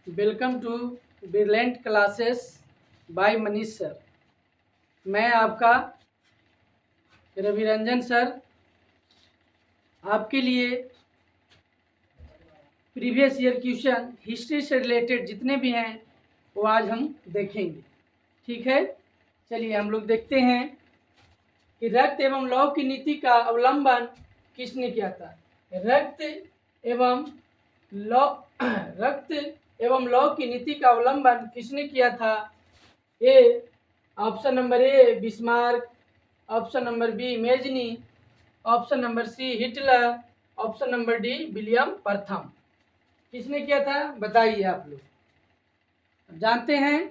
Welcome to brilliant classes by Manish sir. मैं आपका Raviranjan sir आपके लिए प्रीवियस ईयर क्वेश्चन हिस्ट्री से रिलेटेड जितने भी हैं वो आज हम देखेंगे। ठीक है, चलिए हम लोग देखते हैं कि रक्त एवं लौह की नीति का अवलंबन किसने किया था। रक्त एवं लौह की नीति का अवलंबन किसने किया था। A option number A Bismarck, option number B Mazzini, option number C Hitler, option number D William प्रथम। किसने किया था बताइए आप लोग जानते हैं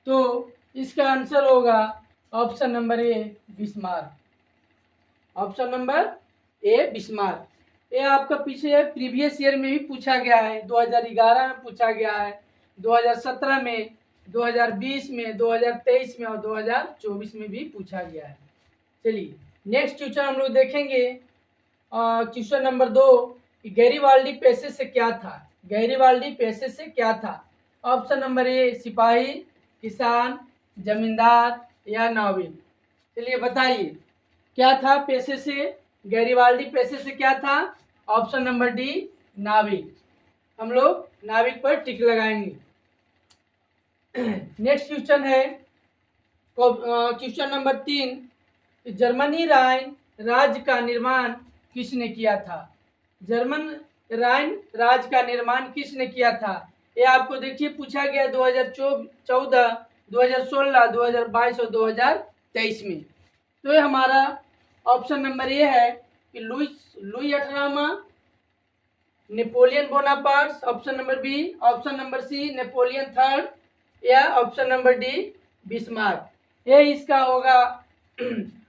तो इसका आंसर होगा option number A Bismarck. Option number A Bismarck. ये आपका पीछे प्रीवियस ईयर में भी पूछा गया है, 2011 में पूछा गया है, 2017 में, 2020 में, 2023 में और 2024 में भी पूछा गया है। चलिए नेक्स्ट क्वेश्चन हम लोग देखेंगे। क्वेश्चन नंबर 2, गैरीवाल्डी पेशे से क्या था। गैरीवाल्डी पेशे से क्या था। ऑप्शन नंबर ए सिपाही, किसान, जमींदार या नाविक। चलिए बताइए क्या था पेशे से। गैरीवाल्डी पेशे से क्या था। ऑप्शन नंबर डी नाविक। हम लोग नाविक पर टिक लगाएंगे। नेक्स्ट क्वेश्चन है क्वेश्चन नंबर 3, जर्मनी राइन राज्य का निर्माण किसने किया था। जर्मन राइन राज्य का निर्माण किसने किया था। ये आपको देखिए पूछा गया 2014, 2016, 2022 और 2023 में। तो ये हमारा ऑप्शन नंबर ये है कि लुई 18वां, Napoleon Bonaparte, option number B, option number C Napoleon third या ऑप्शन नंबर डी बिस्मार्क। ये इसका होगा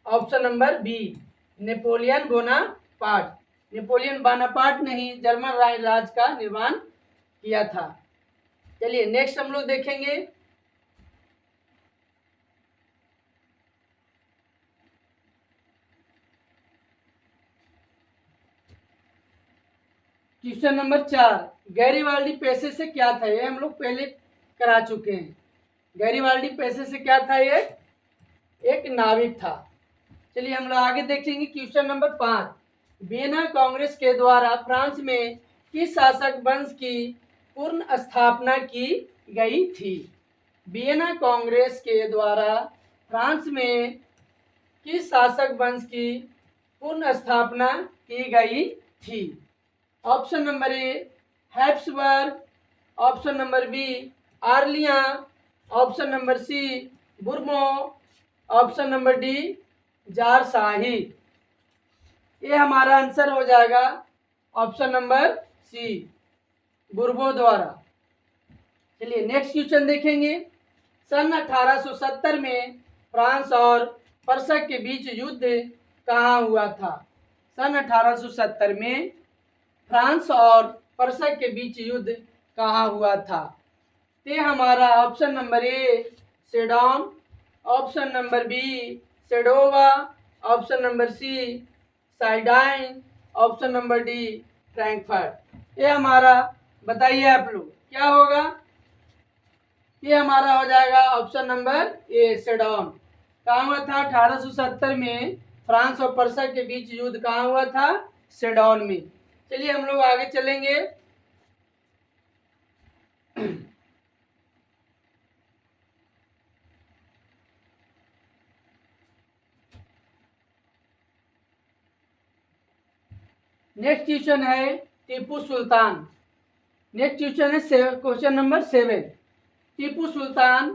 option number B Napoleon Bonaparte. Napoleon Bonaparte ने ही जर्मन राज्य का निर्माण किया था। चलिए नेक्स्ट हम लोग देखेंगे क्वेश्चन नंबर 4, गैरीवाल्डी पेशे से क्या था। ये हम लोग पहले करा चुके हैं। गैरीवाल्डी पेशे से क्या था, ये एक नाविक था। चलिए हम लोग आगे देखेंगे क्वेश्चन नंबर 5, वियना कांग्रेस के द्वारा फ्रांस में किस शासक वंश की पूर्ण स्थापना की गई थी। वियना कांग्रेस के द्वारा फ्रांस में किस शासक वंश की पूर्ण स्थापना की गई थी। Option number A Habsburg, option number B आर्लिया, option number C Bourbon, option number D जारशाही। ये हमारा आंसर हो जाएगा ऑप्शन नंबर सी बुर्बो द्वारा। चलिए नेक्स्ट क्वेश्चन देखेंगे। सन 1870 में फ्रांस और पर्शिया के बीच युद्ध कहाँ हुआ था। सन 1870 में फ्रांस और पर्शिया के बीच युद्ध कहाँ हुआ था। ते हमारा option number A Sedan, option number B Sadowa, option number C साइडाइन, ऑप्शन नंबर डी फ्रैंकफर्ट। ये हमारा बताइए आप लोग क्या होगा। ये हमारा हो जाएगा ऑप्शन नंबर ए सेडोन। कहाँ हुआ था 1870 में फ्रांस और पर्शिया के बीच युद्ध कहाँ हुआ था, सेडोन में। चलिए हम लोग आगे चलेंगे। नेक्स्ट क्वेश्चन है टीपू सुल्तान। नेक्स्ट क्वेश्चन है क्वेश्चन नंबर 7, टीपू सुल्तान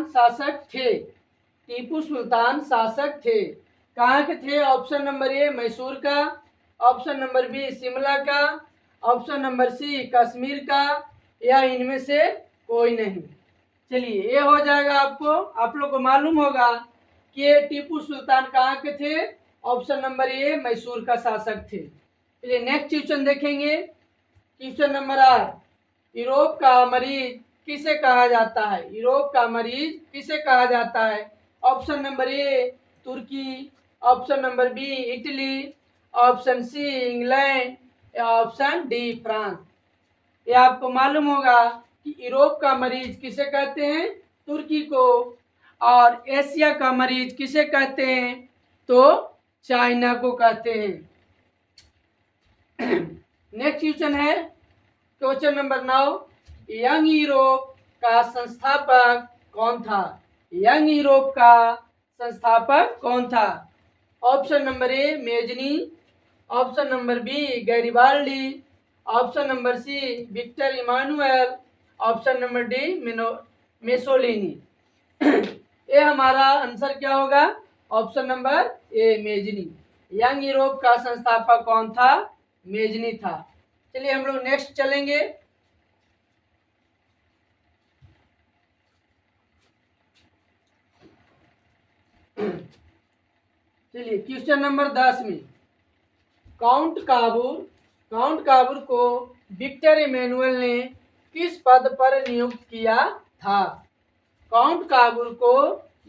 शासक थे। टीपू सुल्तान शासक थे कहाँ के थे। ऑप्शन नंबर ए मैसूर का, ऑप्शन नंबर बी शिमला का, ऑप्शन नंबर सी कश्मीर का या इनमें से कोई नहीं। चलिए ये हो जाएगा आपको, आप लोग को मालूम होगा कि ये टीपू सुल्तान कहाँ के थे। ऑप्शन नंबर ए मैसूर का शासक थे। चलिए नेक्स्ट क्वेश्चन देखेंगे। क्वेश्चन नंबर 8, यूरोप का मरीज किसे कहा जाता है। यूरोप का मरीज किसे कहा जाता है। ऑप्शन नंबर ए तुर्की, option number B Italy, option C England या ऑप्शन डी फ्रांस। ये आपको मालूम होगा कि यूरोप का मरीज किसे कहते हैं? तुर्की को। और एशिया का मरीज किसे कहते हैं? तो चाइना को कहते हैं। नेक्स्ट क्वेश्चन है क्वेश्चन नंबर 9। यंग यूरोप का संस्थापक कौन था? यंग यूरोप का संस्थापक कौन था? Option number A Mazzini, option number B Garibaldi, option number C Victor Emmanuel, option number D Mussolini. ये हमारा आंसर क्या होगा? Option number A Mazzini. Young Europe का संस्थापक कौन था? मेजनी था। चलिए हम लोग नेक्स्ट चलेंगे। चलिए क्वेश्चन नंबर 10 में काउंट काबूर को विक्टर इमैनुअल ने किस पद पर नियुक्त किया था? काउंट काबूर को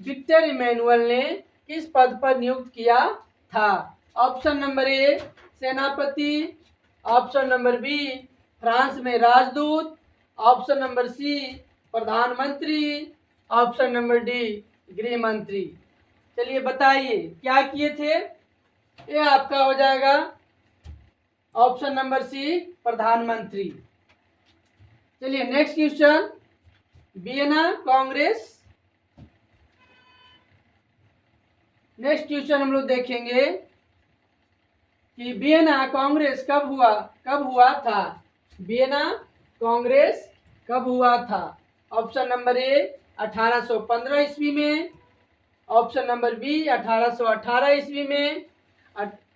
विक्टर इमैनुअल ने किस पद पर नियुक्त किया था? ऑप्शन नंबर ए सेनापति, ऑप्शन नंबर बी फ्रांस में राजदूत, ऑप्शन नंबर सी प्रधानमंत्री, ऑप्शन नंबर डी गृह मंत्री। चलिए बताइए क्या किए थे? ये आपका हो जाएगा ऑप्शन नंबर सी प्रधानमंत्री। चलिए next question, Vienna Congress. Next question हम लोग देखेंगे कि वियना कांग्रेस कब हुआ था? वियना कांग्रेस कब हुआ था? ऑप्शन नंबर ए 1815 ईस्वी में, ऑप्शन नंबर बी 1818 ईस्वी में,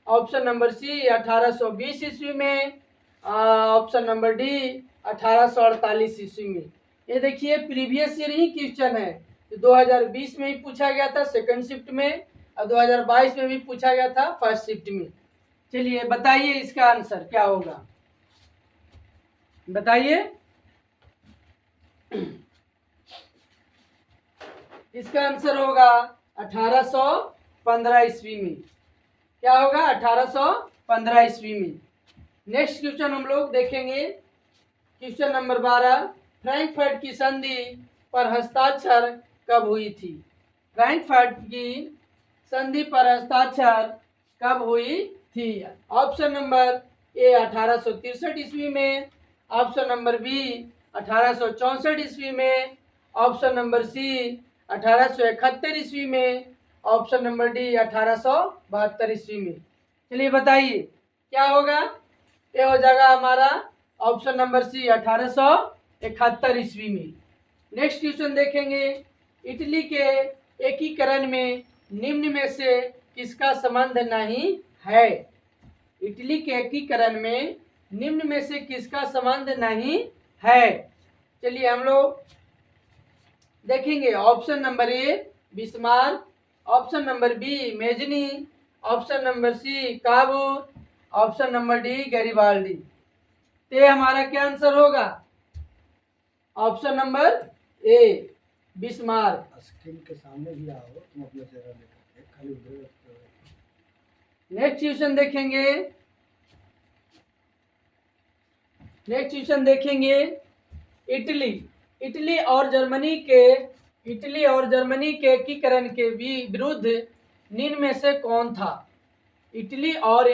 ऑप्शन नंबर सी 1820 ईस्वी में, ऑप्शन नंबर डी 1848 ईस्वी में। ये देखिए प्रीवियस ईयर ही क्वेश्चन है, 2020 में ही पूछा गया था सेकंड शिफ्ट में, और 2022 में भी पूछा गया था फर्स्ट शिफ्ट में। चलिए बताइए इसका आंसर क्या होगा? बताइए इसका आंसर होगा 1815 ईस्वी में। क्या होगा? 1815 ईस्वी में। नेक्स्ट क्वेश्चन हम लोग देखेंगे क्वेश्चन नंबर 12। फ्रैंकफर्ट की संधि पर हस्ताक्षर कब हुई थी? फ्रैंकफर्ट की संधि पर हस्ताक्षर कब हुई थी? ऑप्शन नंबर ए 1863 ईस्वी में, ऑप्शन नंबर बी 1864 ईस्वी में, ऑप्शन नंबर सी 1871 ईस्वी में, ऑप्शन नंबर डी 1872 ईस्वी में। चलिए बताइए क्या होगा? ये हो जाएगा हमारा ऑप्शन नंबर सी 1871 ईस्वी में। नेक्स्ट क्वेश्चन देखेंगे, इटली के एकीकरण में निम्न में से किसका संबंध नहीं है? इटली के एकीकरण में निम्न में से किसका संबंध नहीं है? चलिए हम लोग देखेंगे option number A Bismarck, option number B Mazzini, option number C Cavour, option number D Garibaldi. तो हमारा क्या आंसर होगा? Option number A Bismarck. Screen के सामने भी आओ, तुम अपना चेहरा लेकर खाली उधर। नेक्स्ट क्वेश्चन देखेंगे, इटली और जर्मनी के एकीकरण के विरुद्ध निम्न में से कौन था? इटली और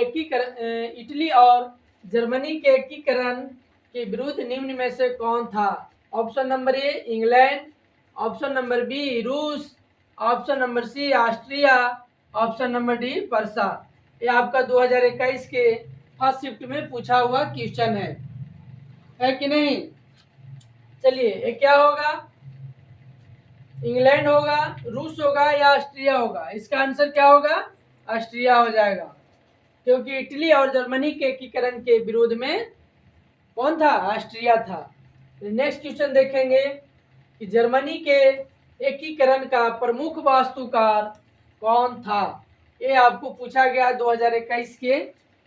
जर्मनी के एकीकरण के विरुद्ध निम्न में से कौन था? Option number A England, option number B रूस, option number C Austria, option number D Prussia. ये आपका 2021 के फर्स्ट शिफ्ट में पूछा हुआ क्वेश्चन है कि नहीं? चलिए ये क्या होगा? इंग्लैंड होगा, रूस होगा या ऑस्ट्रिया होगा? इसका आंसर क्या होगा? ऑस्ट्रिया हो जाएगा, क्योंकि इटली और जर्मनी के एकीकरण के विरोध में कौन था? ऑस्ट्रिया था। नेक्स्ट क्वेश्चन देखेंगे कि जर्मनी के एकीकरण का प्रमुख वास्तुकार कौन था? ये आपको पूछा गया 2021 के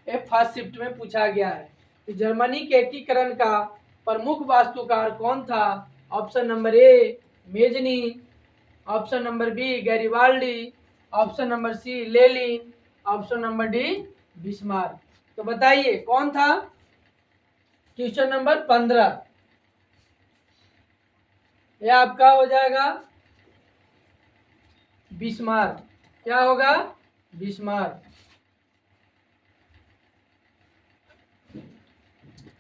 फर्स्ट शिफ्ट में पूछा गया है कि जर्मनी के एकीकरण का प्रमुख वास्तुकार कौन था? Option number A Mazzini, option number B Garibaldi, option number C Lenin, option number D Bismarck. तो बताइए कौन था? क्वेश्चन नंबर 15, ये आपका हो जाएगा बिस्मार्क। क्या होगा? बिस्मार्क।